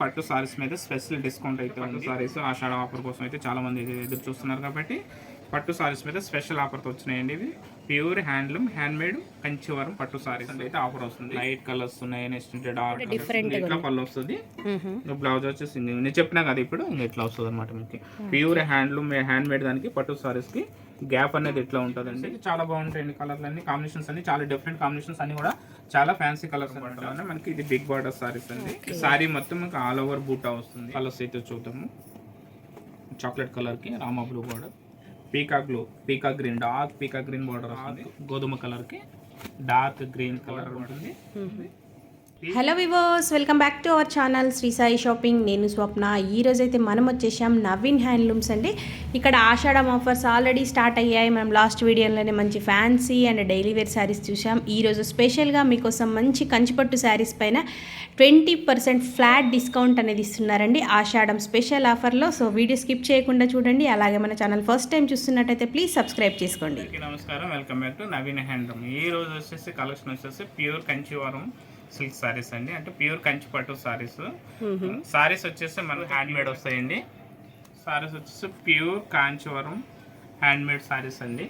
పట్టు సారీస్ మీద special discount అయితే ఉంది. సారీస్ ఆషాఢ ఆఫర్ కోసం అయితే చాలా మంది ఎదురు చూస్తున్నారు కాబట్టి పట్టు సారీస్ మీద స్పెషల్ ఆఫర్తో వచ్చినాయండి. ఇవి ప్యూర్ హ్యాండ్లూమ్ హ్యాండ్మేడ్ కంచివరం పట్టు సారీస్ అయితే ఆఫర్ వస్తుంది. లైట్ కలర్స్ ఉన్నాయి, నెక్స్ట్ డార్క్ ఇట్లా పళ్ళు వస్తుంది. బ్లౌజ్ వచ్చేసి నేను చెప్పినా కదా ఇప్పుడు ఇట్లా వస్తుంది అనమాట. మీకు ప్యూర్ హ్యాండ్లూమ్ హ్యాండ్మేడ్ దానికి పట్టు సారీస్ కి గ్యాప్ అనేది ఎట్లా ఉంటుందండి. చాలా బాగుంటాయండి కలర్లు అన్ని, కాంబినేషన్స్ అన్ని చాలా డిఫరెంట్ కాంబినేషన్స్ అన్ని కూడా చాలా ఫ్యాన్సీ కలర్స్ అనమాట. మనకి ఇది బిగ్ బార్డర్ సారీస్ అండి. సారీ మొత్తం మనకి ఆల్ ఓవర్ బూటా వస్తుంది. కలర్స్ అయితే చూద్దాము. చాక్లెట్ కలర్ కి Rama blue border, peacock blue, peacock green, dark peacock green border వస్తుంది. గోధుమ కలర్ కి డార్క్ గ్రీన్ కలర్ ఉంటుంది. Hello viewers, welcome back to our channel Sri Sai shopping. నేను స్వప్న. ఈరోజు అయితే మనం వచ్చేసాం నవీన్ హ్యాండ్లూమ్స్ అండి. ఇక్కడ ఆషాఢం ఆఫర్స్ ఆల్రెడీ స్టార్ట్ అయ్యాయి. మనం లాస్ట్ వీడియోలోనే మంచి fancy and daily wear saris చూసాం. ఈరోజు స్పెషల్గా మీకోసం మంచి కంచిపట్టు శారీస్ పైన 20% ఫ్లాట్ డిస్కౌంట్ అనేది ఇస్తున్నారండి ఆషాఢం స్పెషల్ ఆఫర్లో. సో వీడియో స్కిప్ చేయకుండా చూడండి. అలాగే మన ఛానల్ ఫస్ట్ టైం చూస్తున్నట్టయితే ప్లీజ్ సబ్స్క్రైబ్ చేసుకోండి. నమస్కారం, welcome back to Naveen handloom. ఈ రోజు వచ్చేసి కలెక్షన్ వచ్చేసి ప్యూర్ కంచివరం సిల్క్ సారీస్ అండి, అంటే ప్యూర్ కంచి పట్టు సారీస్. సారీస్ వచ్చేసి మనకు హ్యాండ్ మేడ్ వస్తాయండి. సారీస్ వచ్చేసి pure Kanjeevaram hand made saris అండి.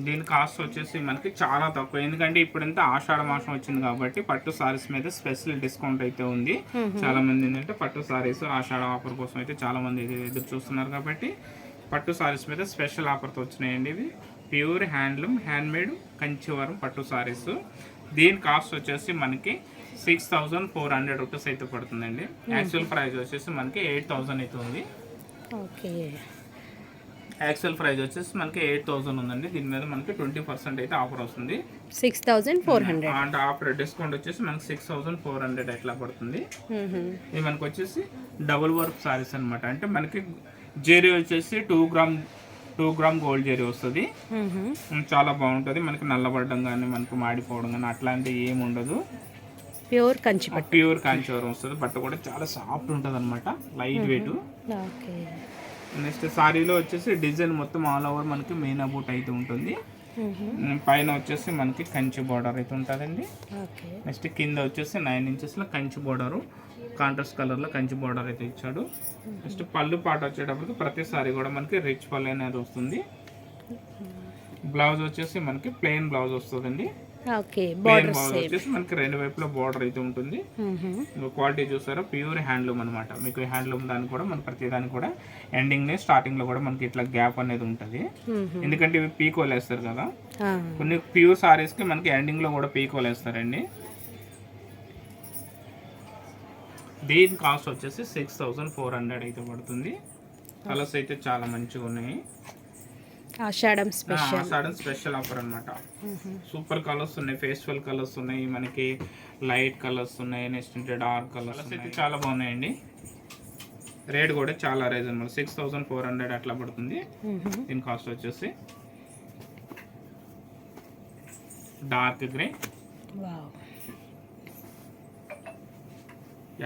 దీని కాస్ట్ వచ్చేసి మనకి చాలా తక్కువ, ఎందుకంటే ఇప్పుడంతా ఆషాఢ మాసం వచ్చింది కాబట్టి పట్టు సారీస్ మీద స్పెషల్ డిస్కౌంట్ అయితే ఉంది. చాలా మంది ఏంటంటే పట్టు సారీస్ ఆషాఢ ఆఫర్ కోసం అయితే చాలా మంది ఎదురు చూస్తున్నారు కాబట్టి పట్టు సారీస్ మీద స్పెషల్ ఆఫర్తో వచ్చినాయండి. ఇవి ప్యూర్ హ్యాండ్లూమ్ హ్యాండ్మేడ్ కంచివరం పట్టు సారీస్. దీని కాస్ట్ వచ్చేసి మనకి 6400 రూపీస్ అయితే పడుతుందండి. యాక్చువల్ ప్రైస్ వచ్చేసి మనకి 8000 అయితే ఉంది. ఓకే, యాక్చువల్ ప్రైస్ వచ్చేసి మనకి 8000 ఉందండి. దీని మీద మనకి 20% అయితే ఆఫర్ వస్తుంది. 6400 అంటే ఆఫర్ డిస్కౌంట్ వచ్చేసి మనకి 6400 ఎట్లా పడుతుంది. ఇది మనకి వచ్చేసి డబుల్ వర్క్ సారీస్ అనమాట. అంటే మనకి జెరీ వచ్చేసి 2 గ్రామ్ గోల్డ్ జెరీ వస్తుంది. చాలా బాగుంటుంది. మనకి నల్లబడడం కానీ మనకి మాడిపోవడం కానీ అట్లాంటివి ఏమి ఉండదు. ప్యూర్ కాంచీవరం వస్తుంది. బట్ట కూడా చాలా సాఫ్ట్ ఉంటుంది అనమాట, లైట్ వెయిట్. నెక్స్ట్ సారీలో వచ్చేసి డిజైన్ మొత్తం ఆల్ ఓవర్ మనకి మెయిన్ బూట్ అయితే ఉంటుంది. పైన వచ్చేసి మనకి కంచి బోర్డర్ అయితే ఉంటుందండి. నెక్స్ట్ కింద వచ్చేసి 9 ఇంచెస్లో కంచి బోర్డరు, కాంట్రాస్ట్ కలర్లో కంచి బోర్డర్ అయితే ఇచ్చాడు. నెక్స్ట్ పళ్ళు పాట వచ్చేటప్పటికి ప్రతి సారీ కూడా మనకి రిచ్ పళ్ళు అనేది వస్తుంది. బ్లౌజ్ వచ్చేసి మనకి ప్లెయిన్ బ్లౌజ్ వస్తుందండి. బ్లౌజ్ వచ్చేసి మనకి రెండు వైపులో బోర్డర్ అయితే ఉంటుంది. క్వాలిటీ చూసారా, ప్యూర్ హ్యాండ్లూమ్ అనమాట. మీకు హ్యాండ్లూమ్ దానికి కూడా మన ప్రతి దానికి కూడా ఎండింగ్ స్టార్టింగ్ లో కూడా మనకి ఇట్లా గ్యాప్ అనేది ఉంటుంది. ఎందుకంటే ఇవి పీకోలు వేస్తారు కదా, కొన్ని ప్యూర్ సారీస్ కి మనకి ఎండింగ్ లో కూడా పీకోలు వేస్తారండి. దీని కాస్ట్ వచ్చేసి 6400 అయితే పడుతుంది. కలర్స్ అయితే చాలా మంచిగా ఉన్నాయి. ఆషాఢం స్పెషల్ ఆఫర్ అనమాట. సూపర్ కలర్స్ ఉన్నాయి, ఫేస్టివల్ కలర్స్ ఉన్నాయి, మనకి లైట్ కలర్స్ ఉన్నాయి, నెక్స్ట్ డార్క్ కలర్స్ అయితే చాలా బాగున్నాయండి. రేట్ కూడా చాలా రీజనబుల్, 6400 అట్లా పడుతుంది. దీని కాస్ట్ వచ్చేసి dark grey,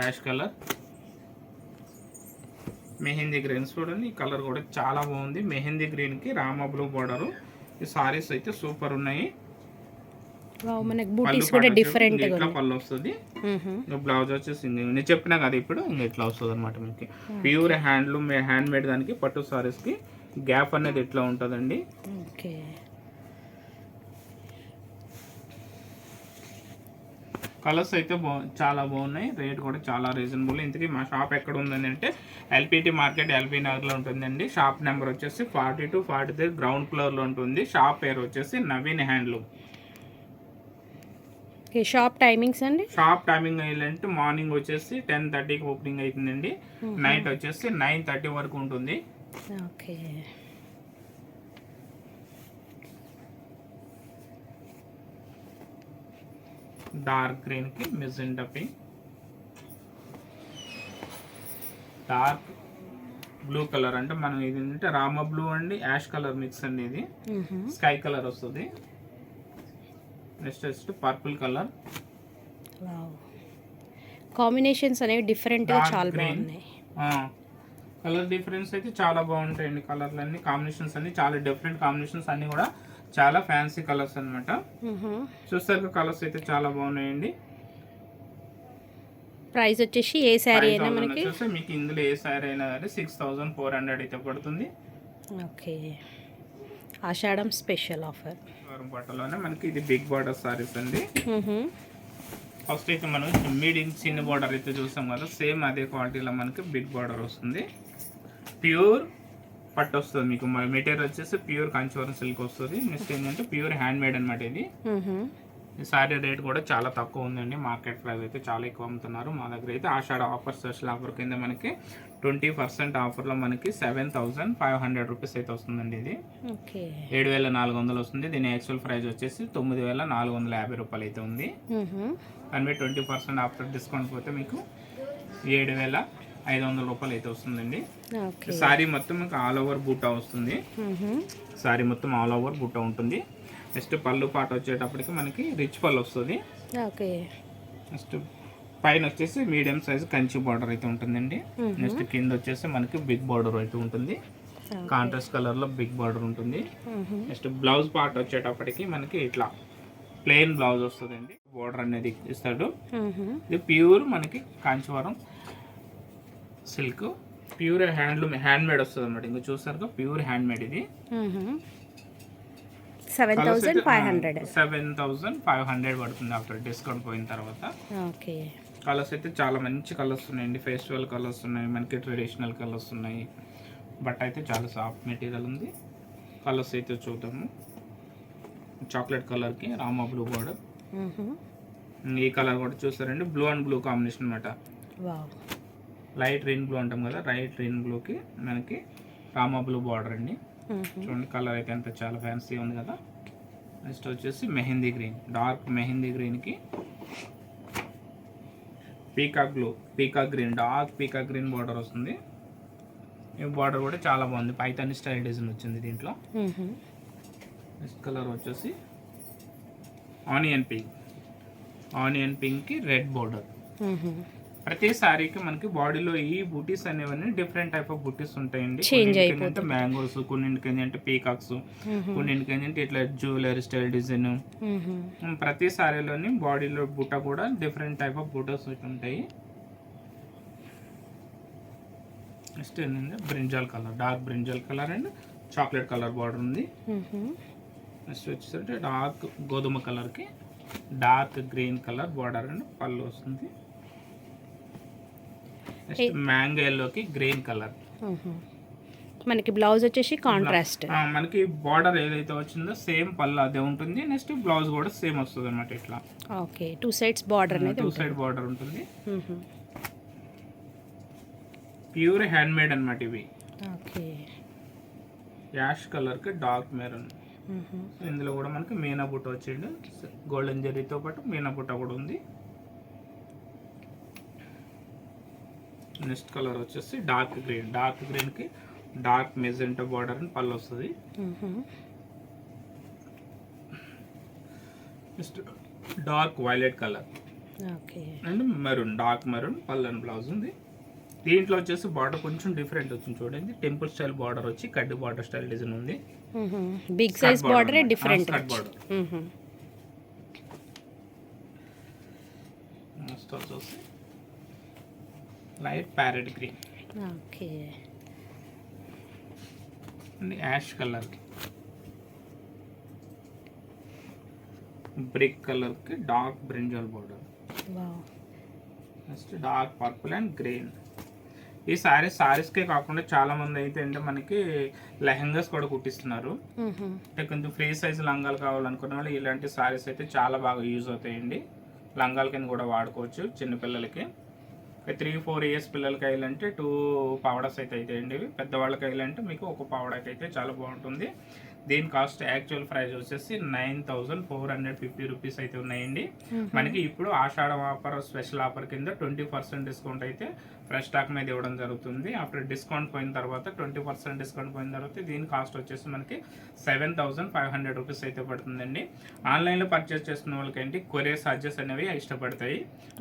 ash colour, mehndi green చూడండి. ఈ కలర్ కూడా చాలా బాగుంది. మెహందీ గ్రీన్ కి రామా బ్లూ బోర్డర్. ఈ సారీస్ అయితే సూపర్ ఉన్నాయి. పళ్ళు వస్తుంది. బ్లౌజ్ వచ్చేసి నేను చెప్పినా కదా ఇప్పుడు ఇట్లా వస్తుంది అనమాట. మీకు ప్యూర్ హ్యాండ్లూమ్ హ్యాండ్ మేడ్ దానికి పట్టు సారీస్ కి గ్యాప్ అనేది ఎట్లా ఉంటుందండి. కలర్స్ అయితే చాలా బాగున్నాయి. రేట్ కూడా చాలా రీజనబుల్. ఇంతకీ మా షాప్ ఎక్కడ ఉందని అంటే ఎల్పిటి మార్కెట్ ఎల్బీ నగర్లో ఉంటుందండి. షాప్ నెంబర్ వచ్చేసి 42-43 గ్రౌండ్ ఫ్లోర్లో ఉంటుంది. షాప్ పేరు వచ్చేసి నవీన్ హ్యాండ్లూమ్. షాప్ టైమింగ్స్ అండి. షాప్ టైమింగ్ ఏంటంటే మార్నింగ్ వచ్చేసి 10:30కి ఓపెనింగ్ అవుతుందండి. నైట్ వచ్చేసి 9:30 వరకు ఉంటుంది. ఓకే, డార్క్ గ్రీన్ కి magenta pink, dark blue colour అంటే మనం ఇది ఏంటంటే రామా బ్లూ అండి, యాష్ కలర్ మిక్స్ అండి. ఇది స్కై కలర్ వస్తుంది. Next purple colour. కాంబినేషన్స్ అనేవి డిఫరెంట్ గా చాలా బాగున్నాయి. కలర్ డిఫరెన్స్ అయితే చాలా బాగుంటాయండి. కలర్లు అన్ని కాంబినేషన్స్ అన్ని చాలా డిఫరెంట్ కాంబినేషన్స్ అన్ని కూడా చాలా ఫ్యాన్సీ కలర్స్ అనమాట. చూస్తారు కలర్స్ అయితే చాలా బాగున్నాయండి. ప్రైస్ వచ్చేసి ఏ శారీ అయినా మనకి వచ్చేసి మీకు ఇందులో ఏ శారీ అయినా సరే 6400 అయితే పడుతుంది. ఓకే, ఆషాఢం స్పెషల్ ఆఫర్. బట్టలోనే మనకి ఇది బిగ్ బార్డర్ సారీస్ అండి. ఫస్ట్ అయితే మనం మీడియం చిన్న బార్డర్ అయితే చూసాం కదా, సేమ్ అదే క్వాలిటీలో మనకి బిగ్ బార్డర్ వస్తుంది. ప్యూర్ పట్టు వస్తుంది మీకు. మెటీరియల్ వచ్చేసి ప్యూర్ కంచవరం సిల్క్ వస్తుంది. నెక్స్ట్ ఏంటంటే ప్యూర్ హ్యాండ్ మేడ్ అనమాట ఇది. ఈ సారీ రేట్ కూడా చాలా తక్కువ ఉందండి. మార్కెట్ ప్రైస్ అయితే చాలా ఎక్కువ అమ్ముతున్నారు. మా దగ్గర అయితే ఆషాఢ ఆఫర్ స్పెషల్ ఆఫర్ కింద మనకి 20% ఆఫర్లో మనకి 7500 రూపీస్ అయితే వస్తుందండి. ఇది 7400 వస్తుంది. దీని యాక్చువల్ ప్రైస్ వచ్చేసి 9450 రూపాయలు అయితే ఉంది. కానీ 20% ఆఫర్ డిస్కౌంట్ పోతే మీకు 7500 రూపాయలు అయితే వస్తుందండి. సారీ మొత్తం మీకు ఆల్ ఓవర్ బూటా వస్తుంది. సారీ మొత్తం ఆల్ ఓవర్ బూటా ఉంటుంది. నెక్స్ట్ పళ్ళు పాట వచ్చేటప్పటికి మనకి రిచ్ పళ్ళు వస్తుంది. నెక్స్ట్ పైన వచ్చేసి మీడియం సైజ్ కంచి బార్డర్ అయితే ఉంటుందండి. నెక్స్ట్ కింద వచ్చేసి మనకి బిగ్ బార్డర్ అయితే ఉంటుంది. కాంట్రాస్ట్ కలర్ లో బిగ్ బార్డర్ ఉంటుంది. నెక్స్ట్ బ్లౌజ్ పార్ట్ వచ్చేటప్పటికి మనకి ఇట్లా ప్లెయిన్ బ్లౌజ్ వస్తుందండి. బార్డర్ అనేది ఇస్తాడు. ఇది ప్యూర్ మనకి Kanjeevaram silk, pure handloom hand made వస్తుంది అనమాట. ఇంకా చూసారు ప్యూర్ హ్యాండ్ మేడ్. ఇది 7500 పడుతుంది ఆఫ్టర్ డిస్కౌంట్ పోయిన తర్వాత. కలర్స్ అయితే చాలా మంచి కలర్స్ ఉన్నాయండి. ఫెస్టివల్ కలర్స్ ఉన్నాయి, మనకి ట్రెడిషనల్ కలర్స్ ఉన్నాయి. బట్ అయితే చాలా సాఫ్ట్ మెటీరియల్ ఉంది. కలర్స్ అయితే చూద్దాము. చాక్లెట్ కలర్కి రామా బ్లూ బార్డర్. ఈ కలర్ కూడా చూస్తారండి, బ్లూ అండ్ బ్లూ కాంబినేషన్ అనమాట. లైట్ రెయిన్ బ్లూ అంటాం కదా, లైట్ రెయిన్ బ్లూకి మనకి రామా బ్లూ బార్డర్ అండి. చూడండి కలర్ అయితే అంత చాలా ఫ్యాన్సీ ఉంది కదా. నెక్స్ట్ వచ్చేసి మెహందీ గ్రీన్, డార్క్ మెహందీ గ్రీన్కి peacock blue, peacock green, dark peacock green border వస్తుంది. ఈ బార్డర్ కూడా చాలా బాగుంది. పైతాని స్టైల్ డిజైన్ వచ్చింది దీంట్లో. నెక్స్ట్ కలర్ వచ్చేసి ఆనియన్ పింక్, ఆనియన్ పింక్కి రెడ్ బార్డర్. ప్రతి సారీకి మనకి బాడీలో ఈ బూటీస్ అనేవన్నీ డిఫరెంట్ టైప్ ఆఫ్ బూటీస్ ఉంటాయండి. ఏంటంటే మ్యాంగోస్, కొన్నింటికి ఏంటంటే పీకాక్స్, కొన్నింటికి ఏంటంటే ఇట్లా జ్యువెలరీ స్టైల్ డిజైన్. ప్రతి సారీలోని బాడీలో బుట్ట కూడా డిఫరెంట్ టైప్ ఆఫ్ బూటాస్ ఉంటాయి. నెక్స్ట్ ఏంటంటే brinjal colour, dark brinjal colour and chocolate colour border ఉంది. నెక్స్ట్ వచ్చేసరికి డార్క్ గోధుమ కలర్కి dark green colour border and పళ్ళు వస్తుంది. నెక్స్ట్ మ్యాంగో ఎల్లోకి గ్రీన్ కలర్. మనకి బ్లౌజ్ వచ్చేసి కాంట్రాస్ట్. మనకి బార్డర్ ఏదైతే వచ్చిందో సేమ్ పళ్ళు అదే ఉంటుంది. నెక్స్ట్ బ్లౌజ్ కూడా సేమ్ వస్తుంది అనమాట. ఇట్లా ఓకే, 2 సైడ్స్ బార్డర్ అనేది 2 సైడ్ బార్డర్ ఉంటుంది. ప్యూర్ హ్యాండ్ మేడ్ అనమాట ఇవి. ఓకే, యాష్ కలర్కి డార్క్ మెరూన్. ఇందులో కూడా మనకి మీనా బుట్ట వచ్చిండు. గోల్డెన్ జరీతో పాటు మీనా బుట్ట కూడా ఉంది. నెక్స్ట్ కలర్ వచ్చేసి డార్క్ గ్రీన్, డార్క్ గ్రీన్కి డార్క్ మెజెంటా బార్డర్ అని పళ్ళు వస్తుంది. Next dark violet colour and maroon, dark maroon పళ్ళు అండ్ బ్లౌజ్ ఉంది. దీంట్లో వచ్చేసి బార్డర్ కొంచెం డిఫరెంట్ వచ్చింది చూడండి. టెంపుల్ స్టైల్ బార్డర్ వచ్చి కడ్డీ బార్డర్ స్టైల్ డిజైన్ ఉంది. Big size border different border. Next వచ్చేసి light parrot green. Okay, and ash colour, brick కలర్కి dark brinjal border. Next dark purple and green. ఈ సారీస్కే కాకుండా చాలా మంది అయితే అంటే మనకి లెహంగాస్ కూడా కుట్టిస్తున్నారు. అంటే కొంచెం ఫ్రీ సైజ్ లంగాలు కావాలనుకున్న వాళ్ళు ఇలాంటి సారీస్ అయితే చాలా బాగా యూజ్ అవుతాయండి. లంగాల కింద కూడా వాడుకోవచ్చు చిన్నపిల్లలకి. 3-4 ఇయర్స్ పిల్లలకి అయ్యాలంటే 2 పావడాస్ అయితే అవుతాయండి. పెద్దవాళ్ళకి అయ్యాలంటే మీకు ఒక పావడాకి అయితే చాలా బాగుంటుంది. దీని కాస్ట్ యాక్చువల్ ప్రైస్ వచ్చేసి 9450 రూపీస్ అయితే ఉన్నాయండి. మనకి ఇప్పుడు ఆషాఢం ఆఫర్ స్పెషల్ ఆఫర్ కింద 20% డిస్కౌంట్ అయితే ఫ్రెష్ స్టాక్ మీద ఇవ్వడం జరుగుతుంది. ఆఫ్టర్ డిస్కౌంట్ పోయిన తర్వాత 20% డిస్కౌంట్ పోయిన తర్వాత దీని కాస్ట్ వచ్చేసి మనకి 7500 రూపీస్ అయితే పడుతుందండి. ఆన్లైన్లో పర్చేస్ చేసుకున్న వాళ్ళకి ఏంటి కొరియర్ ఛార్జెస్ అనేవి ఇష్టపడతాయి.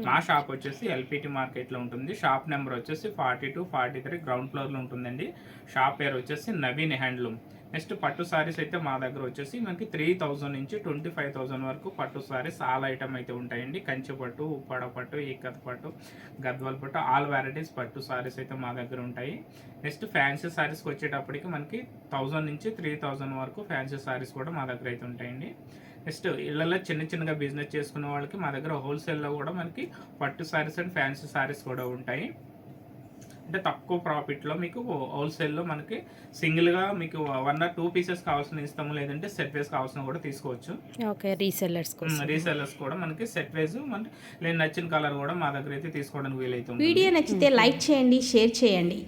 మా షాప్ వచ్చేసి ఎల్పిటి మార్కెట్లో ఉంటుంది. షాప్ నెంబర్ వచ్చేసి 42-43 గ్రౌండ్ ఫ్లోర్లో ఉంటుందండి. షాప్ పేరు వచ్చేసి నవీన్ హ్యాండ్లూమ్. నెక్స్ట్ పట్టు సారీస్ అయితే మా దగ్గర వచ్చేసి మనకి 3000 నుంచి 25,000 వరకు పట్టు సారీస్ ఆల్ ఐటమ్ అయితే ఉంటాయండి. కంచి పట్టు, ఉప్పాడ పట్టు, ఈకత్ పట్టు, గద్వాల్ పట్టు, ఆల్ వెరైటీస్ పట్టు సారీస్ అయితే మా దగ్గర ఉంటాయి. నెక్స్ట్ ఫ్యాన్సీ సారీస్కి వచ్చేటప్పటికి మనకి 1000 నుంచి 3000 వరకు ఫ్యాన్సీ సారీస్ కూడా మా దగ్గర అయితే ఉంటాయండి. నెక్స్ట్ ఇళ్ళల్లో చిన్నగా బిజినెస్ చేసుకునే వాళ్ళకి మా దగ్గర హోల్సేల్లో కూడా మనకి పట్టు సారీస్ అండ్ ఫ్యాన్సీ సారీస్ కూడా ఉంటాయి. అంటే తక్కువ ప్రాఫిట్లో మీకు హోల్సేల్లో మనకి సింగిల్గా మీకు 1 or 2 పీసెస్ కావాల్సిన ఇస్తాము, లేదంటే సెట్ వైజ్ కావాల్సిన కూడా తీసుకోవచ్చు. ఓకే, రీసెల్లర్స్ కూడా మనకి సెట్ వైజ్ మనకి నచ్చిన కలర్ కూడా మా దగ్గర అయితే తీసుకోవడానికి వీలైతుంది. వీడియో నచ్చితే లైక్ చేయండి, షేర్ చేయండి.